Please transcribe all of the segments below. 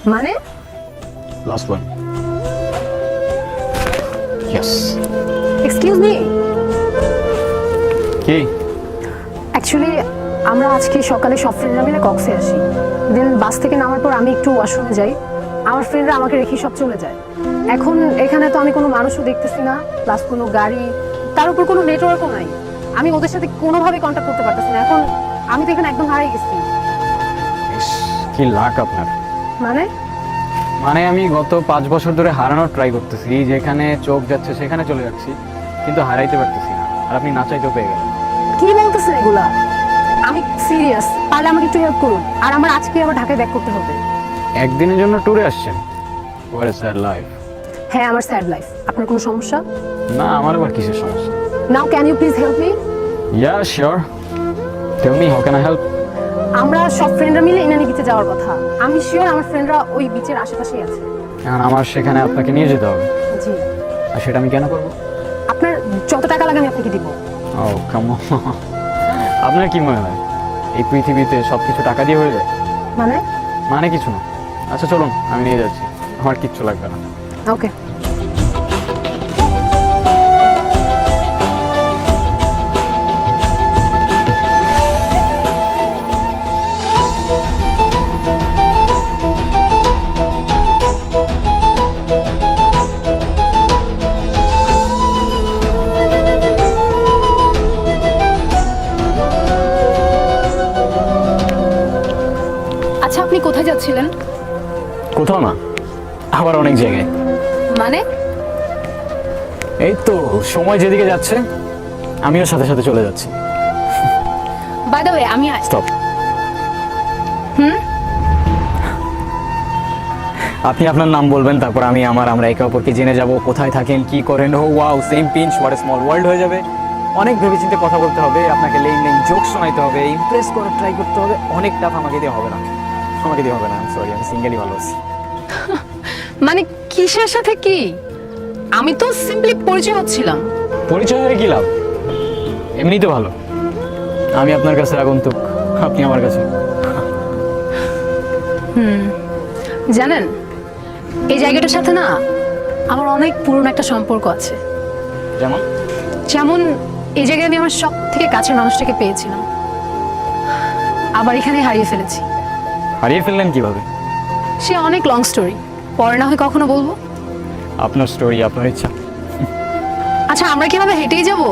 মানে last one. Yes. Excuse me, কি? Actually আমরা আজকে সকালে সব ফ্রেন্ডরা মিলে কক্সে আসি। দেন বাস থেকে নামার পর আমি একটু ওয়াশরুমে যাই, আমার ফ্রেন্ডরা আমাকে রেখে সব চলে যায়। এখন এখানে তো আমি কোনো মানুষও দেখতেছি না, প্লাস কোনো গাড়ি, তার উপর কোনো নেটওয়ার্কও নাই। আমি ওদের সাথে কোনোভাবে কন্ট্যাক্ট করতে পারতেছি না। এখন আমি তো এখানে একদম হারিয়ে গেছি। কি লাক আপনার। মানে মানে আমি গত 5 বছর ধরে হারানোর ট্রাই করতেছি, যেখানে চোখ যাচ্ছে সেখানে চলে যাচ্ছি, কিন্তু হারাইতে পারতেছি না। আর আপনি না চাইতেও পেয়ে গেলেন। কি বলতেছেন এগুলা? আমি সিরিয়াস, পারলে আমাকে একটু হেল্প করুন। আর আমার আজকে আবার ঢাকায় ব্যাক করতে হবে। একদিনের জন্য ট্যুরে আসছেন? What is that life? হ্যাঁ, আমার স্যাড লাইফ। আপনার কোনো সমস্যা? না, আমার আবার কিসের সমস্যা? Now can you please help me? Yeah sure, tell me how can I help? আমরা সব ফ্রেন্ডরা মিলে ইনানি বিচে যাওয়ার কথা। আমি শিওর আমার ফ্রেন্ডরা ওই বিচের আশেপাশেই আছে। এখন আমার সেখানে আপনাকে নিয়ে যেতে হবে। জি। আর সেটা আমি কেন করবো? আপনার যত টাকা লাগে আমি আপনাকে দিব। ও কাম অন। আপনার কি মনে হয় এই পৃথিবীতে সবকিছু টাকা দিয়ে হয়ে যায়? মানে মানে কিছু না। আচ্ছা চলুন, আমি নিয়ে যাচ্ছি, আমার কিচ্ছু লাগবে না। ওকে। আচ্ছা, আপনি কোথায় যাচ্ছিলেন? কোথাও না, আবার অনেক জায়গায়। মানে এই তো সময় যেদিকে যাচ্ছে আমিও সাথে সাথে চলে যাচ্ছি। বাই দ্য ওয়ে, আমি স্টপ। আপনি আপনার নাম বলবেন, তারপর আমি আমরা একে অপরকে জেনে যাব, কোথায় থাকেন, কি করেন। ও wow, same pinch, what a small world হয়ে যাবে। অনেক ভেবেচিন্তে কথা বলতে হবে, আপনাকে লেন জোক শোনাইতে হবে, ইমপ্রেস করার ট্রাই করতে হবে। অনেক টাফ, আমাকে দিয়ে হবে না, আমাকে দিয়ে হবে না। সরি, আমি সিঙ্গেলই ভালো আছি। মানে কিসের সাথে কি? আমি তো সিম্পলি পরিচয় হচ্ছিলাম। পরিচয় হয়ে কি লাভ? এমনিই তো ভালো। আমি আপনার কাছে আগন্তুক, আপনি আমার কাছে। জানেন, এই জায়গাটার সাথে না আমার অনেক পুরনো একটা সম্পর্ক আছে। যেমন? যেমন এই জায়গায় আমি আমার সব থেকে কাছের মানুষটাকে পেয়েছিলাম, আবার এখানে হারিয়ে ফেলেছি। হারিয়ে ফেললেন কিভাবে? সে অনেক লং স্টোরি, পরে না হয় কখনো বলবো। আপনার স্টোরি, আপনার ইচ্ছা। আচ্ছা, আমরা কিভাবে হেঁটেই যাব?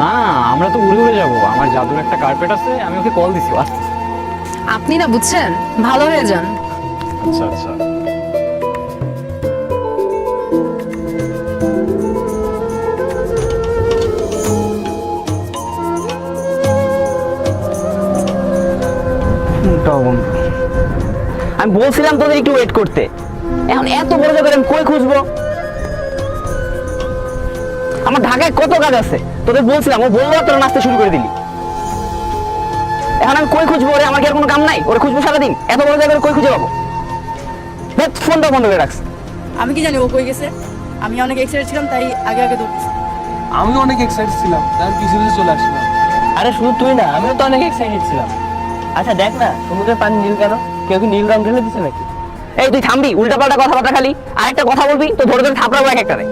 না, আমরা তো উড়ে উড়ে যাবো। আমার জাদুর একটা কার্পেট আছে, আমি ওকে কল দিছি, আসতেছি। আপনি না বুঝছেন, ভালো হয়ে যান। আচ্ছা আচ্ছা। আমি বলছিলাম তোদের একটু ওয়েট করতে, এখন এত বড় জায়গায় আমি কই খুঁজবো? আমার ঢাকায় কত কাজ আছে, তোদের বলছিলাম, ও বললো তোরা নাচতে শুরু করে দিলি। এখন আমি কই খুঁজবো ওরে? আমার কি আর কোনো কাম নাই? ওরে খুঁজবো সারাদিন? এত বড় জায়গায় কই খুঁজে পাবো? ফোনটা বন্ধ করে রাখছে। আমি কি জানি ও কই গেছে। আমি অনেক এক্সাইটেড ছিলাম, তাই আগে আগে দৌড়তেছি। আমি অনেক এক্সাইটেড ছিলাম, তার পিছু পিছু চলে আসলাম। আরে শুধু তুই না, আমিও তো অনেক এক্সাইটেড ছিলাম। আচ্ছা দেখ না, সমুদ্রের পানি নীল কেন? কেউ কি নীল রং ঢেলে দিচ্ছে নাকি? এই তুই থামবি, উল্টাপাল্টা কথাবার্তা খালি। আর একটা কথা বলবি তো ধরে ধরে থাপড়াবো এক একটারে।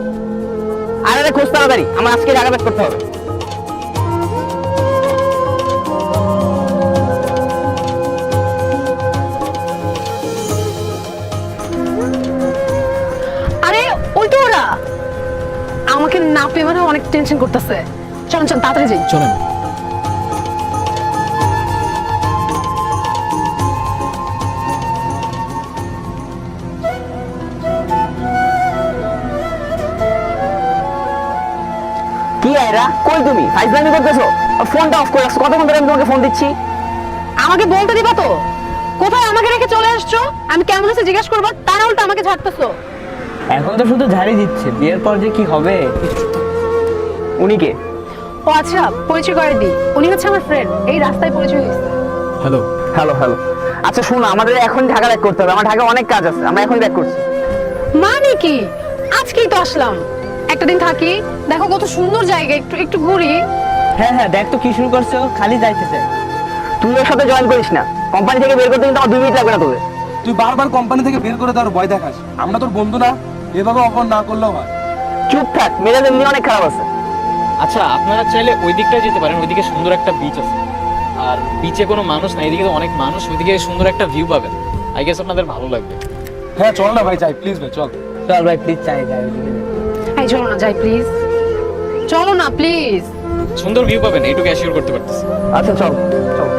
আরে খোঁজ তাড়াতাড়ি, আমার আজকে জায়গা বের করতে হবে। আরে ওই তো ওরা আমাকে না পেয়ে মানে অনেক টেনশন করতেছে। চল চল, তাড়াতাড়ি যাই। চলেন। কি আয়রা, কই তুমি? ফাইজলামি করতেছো? ফোনটা অফ করে রাখছো, কতক্ষণ ধরে আমি তোমাকে ফোন দিচ্ছি। আমাকে বলতে দিবা তো, কোথায় আমাকে রেখে চলে আসছো? আমি কেমন আছে জিজ্ঞেস করবা, তারা উল্টা আমাকে ঝাড়তেছো। এখন তো শুধু ঝাড়ি দিচ্ছে, বিয়ের পর যে কি হবে। উনি কে? ও আচ্ছা, পরিচয় করে দিই। উনি হচ্ছে আমার ফ্রেন্ড, এই রাস্তায় পরিচয় হয়েছে। হ্যালো। Hello hello. আচ্ছা শোনো, আমাদের এখন ঢাকা ব্যাক করতে হবে, আমার ঢাকা অনেক কাজ আছে, আমরা এখন ব্যাক করছি। মানে কি? আজকেই তো আসলাম, একটা দিন থাকি, দেখো কত সুন্দর জায়গা, একটু একটু ঘুরি। হ্যাঁ হ্যাঁ, দেখ তো কি শুরু করছো, খালি যাইতে চাই। তুই ওর সাথে জয়েন করিস না, কোম্পানি থেকে বের করতে কিন্তু আমার 2 মিনিট লাগবে না তোদের। তুই বারবার কোম্পানি থেকে বের করে দেওয়ার ভয় দেখাস। আমরা তোর বন্ধু না, এভাবে অপমান না করলেও হয়। চুপ থাক, মেজাজ এমনি অনেক খারাপ আছে। আচ্ছা আপনারা চাইলে ওই দিকটায় যেতে পারেন, ওইদিকে সুন্দর একটা বিচ আছে। আর বিচে কোনো মানুষ নাই, এদিকে তো অনেক মানুষ, ওইদিকে সুন্দর একটা ভিউ পাবেন। আই গেস আপনাদের ভালো লাগবে। হ্যাঁ চল না ভাই, যাই প্লিজ ভাই, চল। চল ভাই প্লিজ, চাই যাই ওইদিকে। এই চলো না যাই প্লিজ, চলো না প্লিজ। সুন্দর ভিউ পাবেন, এইটুকু অ্যাসিওর করতে পারতেছি। আচ্ছা চল চল।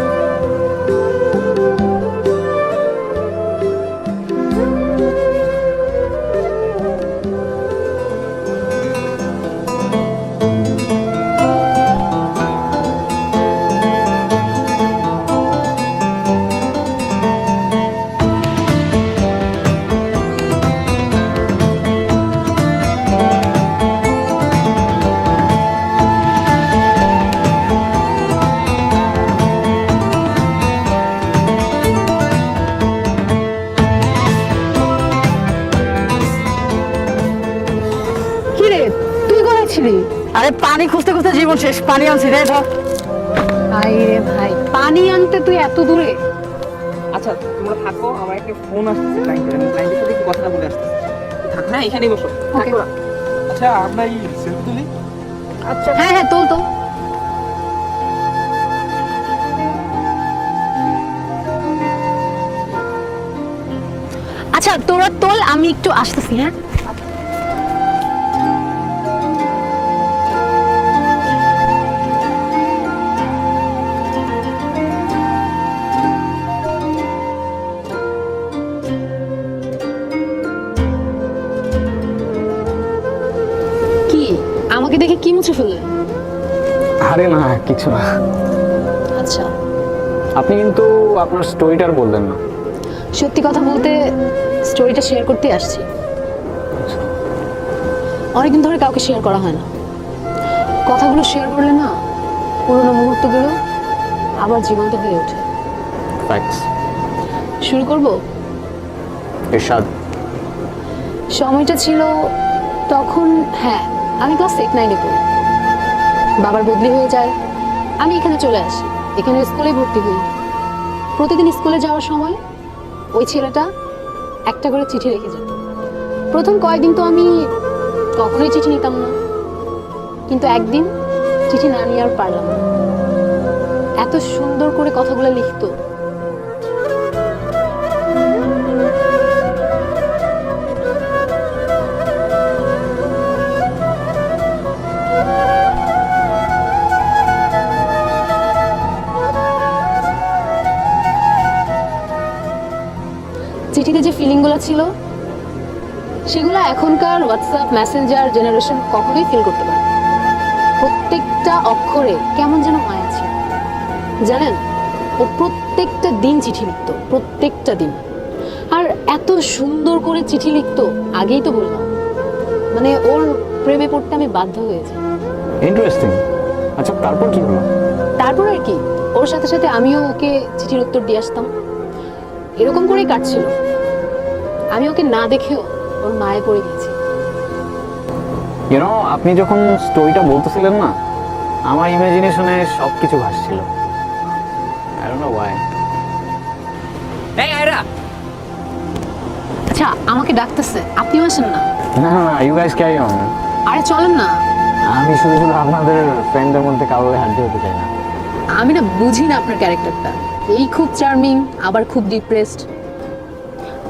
কি রে তুই কোথায় ছিলি? আরে পানি খুঁজতে খুঁজতে জীবন শেষ, পানি আনছি রে ধর। ভাই রে ভাই, পানি আনতে তুই এত দূরে? আচ্ছা তোমরা থাকো, আমার একটা ফোন আসছে ক্লায়েন্টের, আমি ক্লায়েন্টের সাথে একটু কথা বলে আসতেছি। থাক না, এখানেই বসো। Okay. থাকো না। আচ্ছা আমরা এই সেলফি তুলি। আচ্ছা হ্যাঁ হ্যাঁ তোল তো। আচ্ছা তোরা তোল, আমি একটু আসতেছি। হ্যাঁ কি আমাকে দেখে কি মুছে ফেললেন? আরে না কিছু না। আচ্ছা আপনি কিন্তু আপনার স্টোরিটার বললেন না। সত্যি কথা বলতে স্টোরিটা শেয়ার করতে আসছি। অনেকদিন ধরে কাউকে শেয়ার করা হয় না। কথাগুলো শেয়ার করলে না পুরোনো মুহূর্তগুলো আবার জীবন্ত হয়ে ওঠে। ফ্যাক্টস। শুরু করব। ইরশাদ। সময়টা ছিল তখন, হ্যাঁ আমি ক্লাস 8-9-এ পড়ি। বাবার বদলি হয়ে যায়, আমি এখানে চলে আসি, এখানে স্কুলে ভর্তি হই। প্রতিদিন স্কুলে যাওয়ার সময় ওই ছেলেটা একটা করে চিঠি রেখে যেত। প্রথম কয়েকদিন তো আমি কখনোই চিঠি নিতাম না, কিন্তু একদিন চিঠি না নিয়ে আর পারলাম না। এত সুন্দর করে কথাগুলো লিখতো। চিঠিতে যে ফিলিংগুলো ছিল সেগুলো এখনকার হোয়াটসঅ্যাপ মেসেঞ্জার জেনারেশন কখনোই ফিল করতে পারে না। প্রত্যেকটা অক্ষরে কেমন যেন মায়া ছিল। জানেন, ও প্রত্যেকটা দিন চিঠি লিখতো, প্রত্যেকটা দিন। আর এত সুন্দর করে চিঠি লিখতো, আগেই তো বললাম, মানে ওর প্রেমে পড়তে আমি বাধ্য হয়েছি। ইন্টারেস্টিং। আচ্ছা তারপর কি হলো? তারপর আর কি, ওর সাথে সাথে আমিও ওকে চিঠির উত্তর দিয়ে আসতাম। এরকম করেই কাটছিল। আমি ওকে না দেখেও ওর মায়ে পড়ে গেছি। আপনি যখন স্টোরিটা বলতেছিলেন না, আমার ইমাজিনেশনে সব কিছু ভাসছিল। I don't know why. এই আয়রা, আচ্ছা আমাকে ডাকতেছে, আপনিও আসেন না? না না ইউ গাইস ক্যারি অন। আরে চলেন না। আমি শুধু শুধু আপনাদের ফ্রেন্ডদের মধ্যে কাউকে হাঁটতে হতে চাই না। আমি না বুঝি না আপনার ক্যারেক্টারটা, এই খুব চার্মিং আবার খুব ডিপ্রেসড।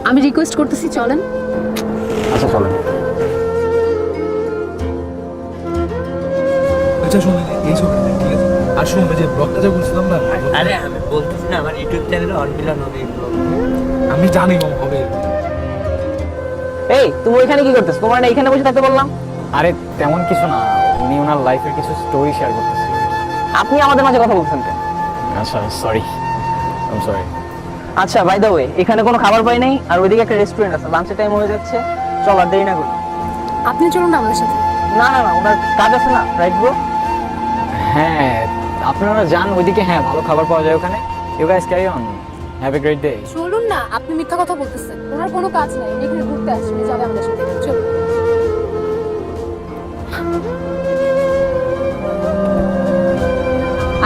আমি রিকোয়েস্ট করতেছি চলেন। আচ্ছা চলেন। আচ্ছা শোন, এই ছবি ঠিক আছে। আর শোন, যে ব্লগটা যে বলছিলাম না, আরে আমি বলতেছি না, আমার ইউটিউব চ্যানেলে অনবিলান হবে এই ব্লগ। আমি জানি হবে। এই তুমি ওইখানে কি করতেছ? তোমার না এখানে বসে থাকতে বললাম। আরে তেমন কিছু না, উনি ওনার লাইফের কিছু স্টোরি শেয়ার করতেছিলেন। আপনি আমাদের মাঝে কথা বলছেন কেন? আচ্ছা সরি, আই সরি। আচ্ছা বাই দ্য ওয়ে, এখানে কোনো খাবার পাই নাই, আর ওইদিকে একটা রেস্টুরেন্ট আছে, লাঞ্চের টাইম হয়ে যাচ্ছে। চল আর দেরি না করি। আপনি চলুন না আমাদের সাথে। না না না, ওনার কাজ আছে না, রাইট ব্রো? হ্যাঁ আপনারা যান ওইদিকে, হ্যাঁ ভালো খাবার পাওয়া যায় ওখানে। You guys carry on, have a great day. চলুন না, আপনি মিথ্যা কথা বলতেছেন। ওনার কোনো কাজ নাই, উনি এখানে ঘুরতে আসছেন, উনি যাবে আমাদের সাথে। চলুন।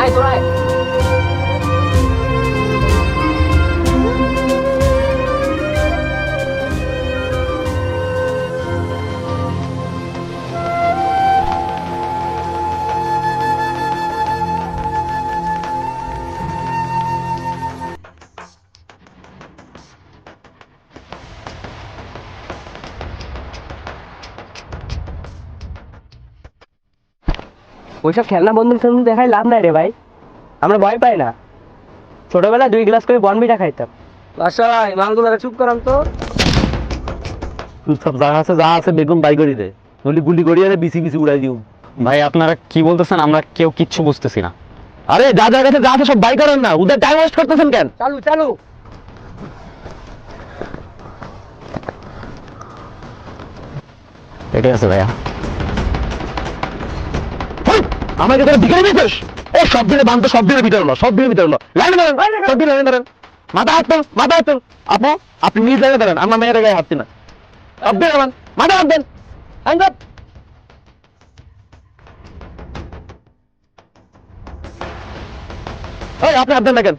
আয় তোরা আয়। ওইসব খেলনা বন্ধু টন্ধু দেখাই লাভ নাই রে ভাই, আমরা ভয় পাই না। ছোটবেলায় 2 গ্লাস করে বনবিটা খাইতাম। বাসায় মালগুলো চুপ করাম তো। তুই সব যা আছে বেগুন বাই করি দে, নলি গুলি করিয়ে বিসি বিসি উড়াই দিও। ভাই আপনারা কি বলতেছেন? আমরা কেউ কিচ্ছু বুঝতেছি না। আরে যা কাছে যা আছে সব বাই করেন না, ওদের টাইম ওয়েস্ট করতেছেন কেন? চালু চালু। এটাই আছে ভাইয়া। আমাকে তোরা বিকালে দিতেস? এই সব দিনে বান্ধব, সব দিনে ভিতরে না, সব দিনে ভিতরে না, লাইনে দাঁড়ান, সব দিনে লাইনে দাঁড়ান, মাথা হাত তোল, মাথা হাত তোল। আপনি নিজ লাইনে দাঁড়ান, আমরা মেয়ের গায়ে হাত দিন না, সব দিনে দাঁড়ান, মাথা হাত দেন। আপনি হাত দেন না কেন?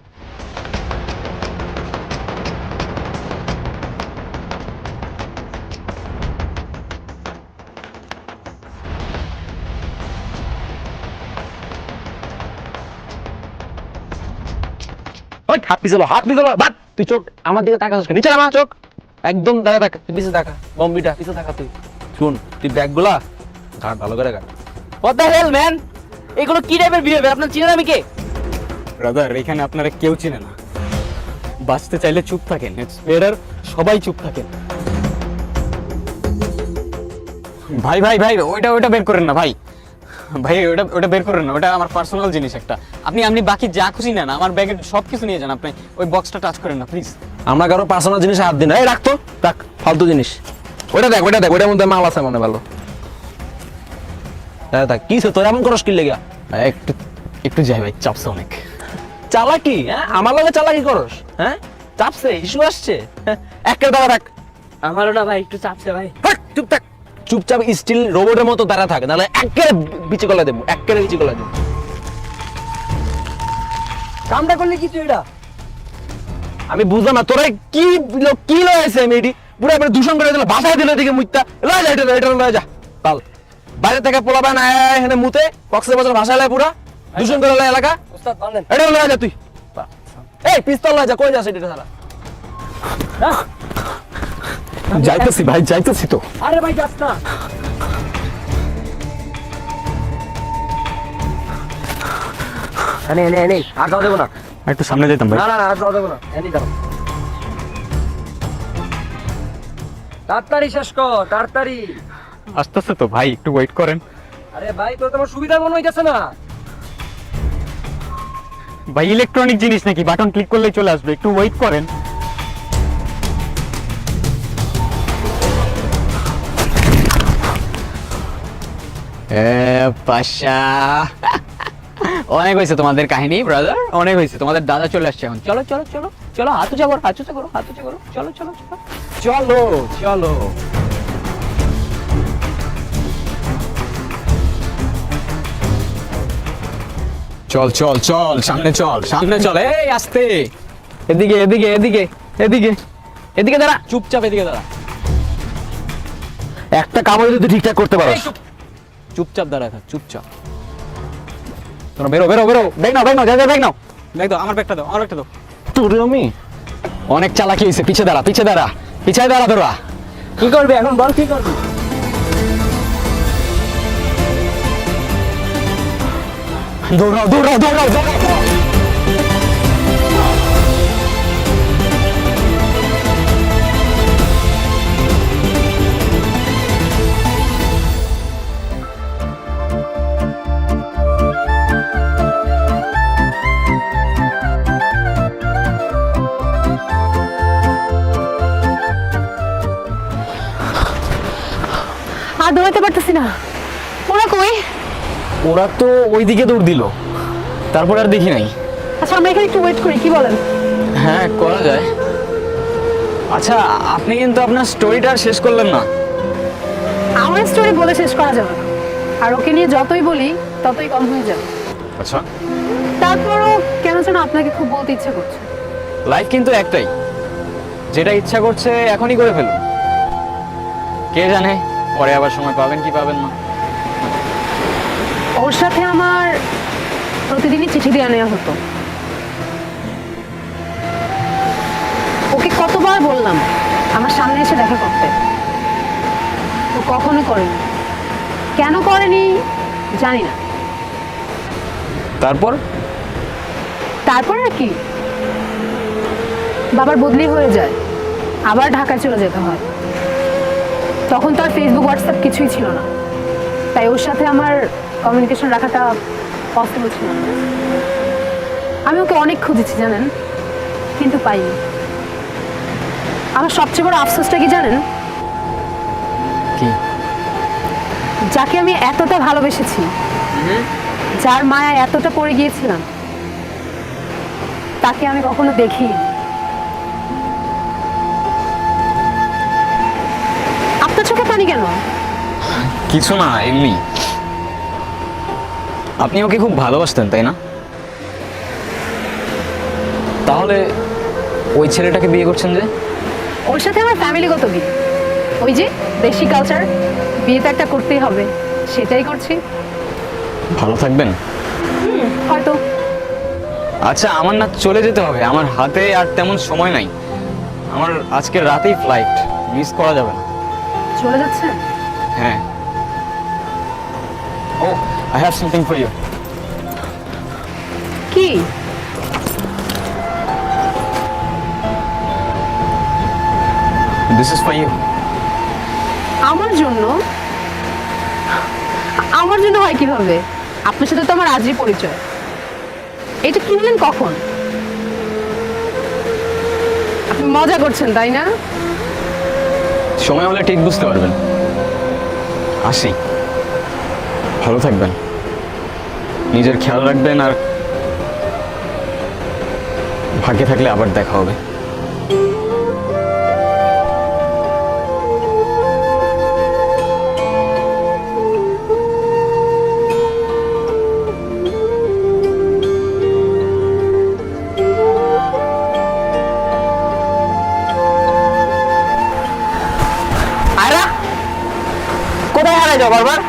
হাত পিছলো, হাত পিছলো, বাদ। তুই চোখ আমার দিকে তাকাস, নিচে নামা চোখ, একদম দাঁড়া থাক, তুই পিছে থাকা, বম্বিটা পিছে থাকা। তুই শুন, তুই ব্যাগগুলা ঘাট ভালো করে ঘাট। What the hell man? এগুলো কি টাইপের বিহেভিয়ার? আপনার চিনেন আমি কে? ব্রাদার এখানে আপনারা কেউ চিনে না। বাঁচতে চাইলে চুপ থাকেন, ইটস বেটার সবাই চুপ থাকেন। ভাই ভাই ভাই ওইটা বের করেন না ভাই, ভাই ওটা বের করেন না, ওটা আমার পার্সোনাল জিনিস একটা। আপনি বাকি যা খুশি নেন, আমার ব্যাগের সব কিছু নিয়ে যান, আপনি ওই বক্সটা টাচ করেন না প্লিজ। আমরা কারো পার্সোনাল জিনিস হাত দিন না। এই রাখতো, রাখ, ফালতু জিনিস। ওইটা দেখ, ওইটার মধ্যে মাল আছে মনে ভালো। দেখ কি তোর এমন করস কি লেগা? একটু যাই ভাই, চাপছে অনেক। চালাকি? হ্যাঁ, আমার লগে চালাকি করস? হ্যাঁ, চাপছে, ইস্যু আসছে। একটা দাঁড়া থাক। আমারও না ভাই একটু চাপছে ভাই। চুপ থাক, চুপচাপ স্টিল রোবটের মতো দাঁড়া থাকে, নাহলে একেবারে বিচি গলা দেবো, একেবারে বিচি গলা দেবো। কামটা করলে কিছু এটা আমি বুঝলাম না তোরা কি লয়েছে মেয়েটি পুরো একবার দূষণ করে দিল, বাসায় দিল দিকে মুইতা লয়ে যা, এটা লয়ে যা। পাল বাইরে থেকে পোলাবা না এখানে মুতে কক্সবাজার ভাষায় লয় পুরা দূষণ করে লয় এলাকা। ওস্তাদ বলেন। এটা লয়ে যা তুই। এই পিস্তল লয়ে যা, কই যাস এটা সারা? যাইতেছি ভাই, যাইতেছি তো। আরে ভাই যাস না। নে আর যাও দেবো না। একটু সামনে যেতাম ভাই। না আর যাও দেবো না, এনে যাও। তাড়াতাড়ি শেষ কর, তাড়াতাড়ি। আসতেছে তো ভাই, একটু ওয়েট করেন। আরে ভাই তোর তোমার সুবিধার মনে হইতেছে না। ভাই ইলেকট্রনিক জিনিস নাকি, বাটন ক্লিক করলেই চলে আসবে, একটু ওয়েট করেন। পাশা অনেক হয়েছে তোমাদের কাহিনী ব্রাদার, অনেক হয়েছে। তোমাদের দাদা চলে আসছে এখন। চলো চলো চলো চলো, হাত উঁচা করো, হাত উঁচা করো, হাত উঁচা করো। চলো চলো চলো চলো চলো। চল চল চল, সামনে চল, সামনে চল। এই আস্তে, এদিকে এদিকে এদিকে এদিকে এদিকে দাঁড়া, চুপচাপ এদিকে দাঁড়া। একটা কামড় যদি তুই ঠিকঠাক করতে পারস। চুপচাপ দাঁড়ায় থাক, চুপচাপ। তোরা বেরো বেরো বেরো, ব্যাগ নাও, ব্যাগ নাও, ব্যাগ নাও, ব্যাগ দাও, আমার ব্যাগটা দাও, আমার ব্যাগটা দাও। তোর আমি অনেক চালাকি হয়েছে, পিছে দাঁড়া, পিছে দাঁড়া, পিছায় দাঁড়া তোরা। কি করবি এখন বল, কি করবি? দৌড়াও দৌড়াও দৌড়াও দৌড়াও। আর দৌড়াতে পারতেছি না। ওরা কই? ওরা তো ওইদিকে দৌড় দিল, তারপর আর দেখি নাই। আচ্ছা আমরা এখানে একটু ওয়েট করি, কি বলেন? হ্যাঁ করা যায়। আচ্ছা আপনি কিন্তু আপনার স্টোরিটা আর শেষ করলেন না। আমার স্টোরি বলে শেষ করা যাবে না, আর ওকে নিয়ে যতই বলি ততই কম হয়ে যাবে। আচ্ছা তারপরও কেন যেন আপনাকে খুব বলতে ইচ্ছে করছে। লাইফ কিন্তু একটাই, যেটা ইচ্ছা করছে এখনই করে ফেলুন। কে জানে পরে আবার সময় পাবেন কি পাবেন না। ওর সাথে আমার প্রতিদিনই চিঠি দেওয়া নেওয়া হতো। ওকে কতবার বললাম আমার সামনে এসে দেখা করতে, ও কখনো করেনি। কেন করেনি জানি না, তারপর তারপর আর কি, বাবার বদলি হয়ে যায়, আবার ঢাকায় চলে যেতে হয়। তখন তো আর ফেসবুক হোয়াটসঅ্যাপ কিছুই ছিল না, তাই ওর সাথে আমার কমিউনিকেশন রাখাটা পসিবল ছিল না। আমি ওকে অনেক খুঁজেছি জানেন, কিন্তু পাইনি। আমার সবচেয়ে বড় আফসোসটা কি জানেন? কি? যাকে আমি এতটা ভালোবেসেছি, যার মায়া এতটা পড়ে গিয়েছিলাম, তাকে আমি কখনো দেখিনি। আপনার চোখে পানি কেন? কিছু না, এমনি। আপনি ওকে খুব ভালোবাসতেন তাই না? তাহলে ওই ছেলেটাকে বিয়ে করছেন যে? ওর সাথে আমার ফ্যামিলিগত বিয়ে, ওই যে দেশি কালচার, বিয়ে তো একটা করতেই হবে, সেটাই করছি। ভালো থাকবেন। হয়তো। আচ্ছা, আমার না চলে যেতে হবে, আমার হাতে আর তেমন সময় নাই। আমার আজকে রাতেই ফ্লাইট, মিস করা যাবে না। চলে যাচ্ছে? হ্যাঁ। ও, I have something for you. কি? This is for you. আমার জন্য? আমার জন্য হয় কিভাবে? আপনার সাথে তো আমার আজই পরিচয়। এটা কিনলেন কখন? আপনি মজা করছেন তাই না? সময় হলে ঠিক বুঝতে পারবেন। আসি, ভালো থাকবেন, নিজের খেয়াল রাখবেন, আর ভাগ্যে থাকলে আবার দেখা হবে। আয়রা, কোথায় হারাই যাও বারবার?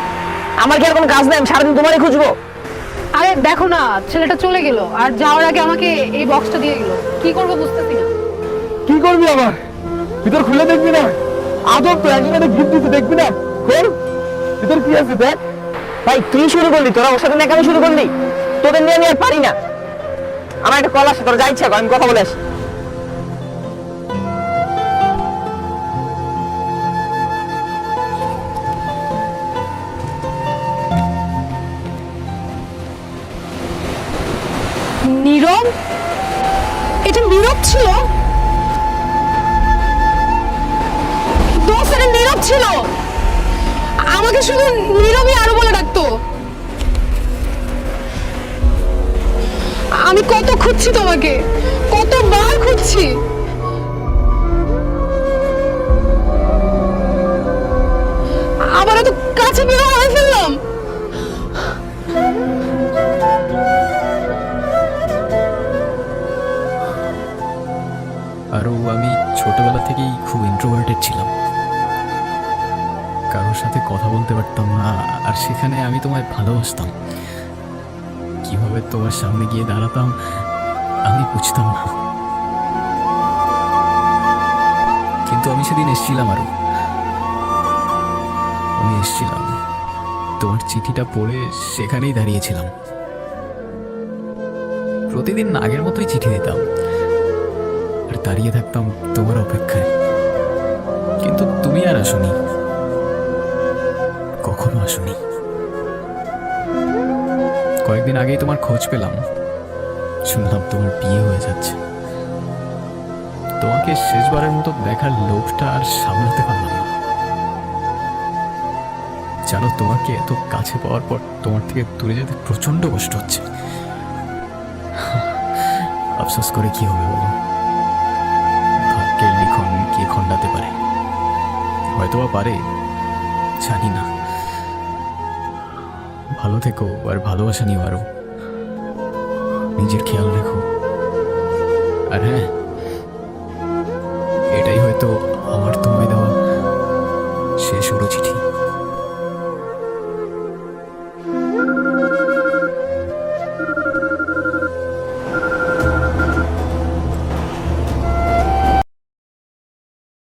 আমার কি আর কোনো কাজ নাই? আমি সারাদিন তোমারই খুঁজবো। আরে দেখো না, ছেলেটা চলে গেল, আর যাওয়ার আগে আমাকে এই বক্সটা দিয়ে গেল। কি করবো বুঝতেছি না। কি করবি আবার? ভিতর খুলে দেখবি না? আদর তো একজনের গিফট দিতে দেখবি না? খোল, ভিতর কি আছে দেখ। ভাই তুই শুরু করলি, তোরা ওর সাথে নাকি আমি শুরু করলি? তোদের নিয়ে আমি আর পারি না। আমার একটা কল আসে, তোরা যা ইচ্ছা কর, আমি কথা বলে আসি। নীরব? এটা নীরব ছিল? দোস্ত, এটা নীরব ছিল। আমাকে শুধু নীরবই আরো বলে ডাকতো। আমি কত খুঁজছি তোমাকে, কতবার খুঁজছি। আবার এত কাছে বেরো হারাই ফেললাম। আরও আমি ছোটবেলা থেকেই খুব ইন্ট্রোভার্টেড ছিলাম, কারোর সাথে কথা বলতে পারতাম না, আর সেখানে আমি তোমায় ভালোবাসতাম। কিভাবে তোমার সামনে গিয়ে দাঁড়াতাম আমি বুঝতাম না, কিন্তু আমি সেদিন এসেছিলাম। আমি এসেছিলাম, তোমার চিঠিটা পড়ে সেখানেই দাঁড়িয়েছিলাম। প্রতিদিন আগের মতোই চিঠি দিতাম আর দাঁড়িয়ে থাকতাম তোমার অপেক্ষায়, কিন্তু তুমি আর আসোনি, কখনো আসোনি। কয়েকদিন আগেই তোমার খোঁজ পেলাম, শুনলাম তোমার বিয়ে হয়ে যাচ্ছে। তোমাকে শেষবারের মতো দেখার লোভটা আর সামলাতে পারলাম না। জানো, তোমাকে এত কাছে পাওয়ার পর তোমার থেকে দূরে যেতে প্রচন্ড কষ্ট হচ্ছে। আফসোস করে কি হবে বলো? ভাগ্যের লিখন কে খণ্ডাতে পারে? হয়তোবা পারে, জানি না। ভালো থেকো, আর ভালোবাসা নিও আরো। নিজের খেয়াল রেখো। আর হ্যাঁ, এটাই হয়তো আমার তোমায় দেওয়া শেষ চিঠি।